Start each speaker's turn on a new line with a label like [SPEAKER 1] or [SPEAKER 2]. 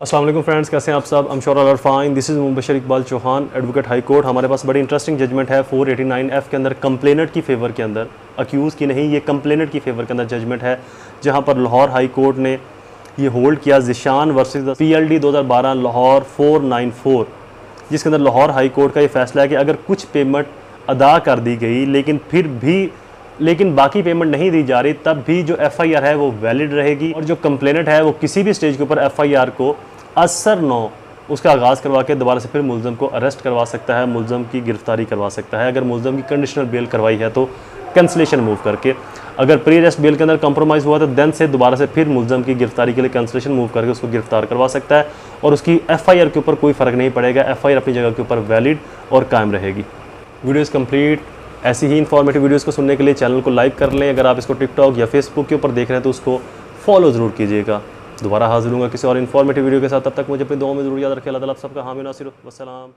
[SPEAKER 1] अस्सलाम वालेकुम फ्रेंड्स, कैसे हैं आप सब। I'm sure all are fine. This is Mubashar Iqbal Chauhan, advocate high court. हमारे पास बड़ी इंटरेस्टिंग जजमेंट है 489F के अंदर, कंप्लेनेंट की फेवर के अंदर, अक्यूज़ की नहीं, ये कंप्लेनेंट की फेवर के अंदर जजमेंट है, जहां पर लाहौर हाई कोर्ट ने ये होल्ड किया ज़िशान वर्सेस PLD 2012 लाहौर 494, जिसके अंदर लाहौर हाई कोर्ट का ये फैसला है कि अगर कुछ पेमेंट अदा कर दी गई लेकिन बाकी पेमेंट नहीं दी जा रही, तब भी जो FIR है वो वैलिड रहेगी और जो कंप्लेनेंट है वो किसी भी स्टेज के ऊपर FIR को असर नो उसका आगाज़ करवा के दोबारा से फिर मुलज़म को अरेस्ट करवा सकता है, मुलज़म की गिरफ्तारी करवा सकता है। अगर मुलज़म की कंडीशनल बेल करवाई है तो कैंसलेशन मूव करके, अगर प्री अरेस्ट बेल के अंदर कंप्रोमाइज़ हुआ तो देन से दोबारा से फिर मुलज़म की गिरफ्तारी के लिए कैंसलेशन मूव करके उसको गिरफ्तार करवा सकता है और उसकी FIR के ऊपर कोई फ़र्क नहीं पड़ेगा। FIR अपनी जगह के ऊपर वैलिड और कायम रहेगी। Video is complete. ऐसी ही इन्फॉर्मेटिव वीडियोज़ को सुनने के लिए चैनल को लाइक कर लें। अगर आप इसको टिकटॉक या फेसबुक के ऊपर देख रहे हैं तो उसको फॉलो ज़रूर कीजिएगा। दोबारा हाजिर होऊंगा किसी और इन्फॉर्मेटिव वीडियो के साथ। तब तक मुझे अपनी दुआओं में ज़रूर याद रखें। अल्लाह ताला आप सबका हामी नासिर। वस्सलाम।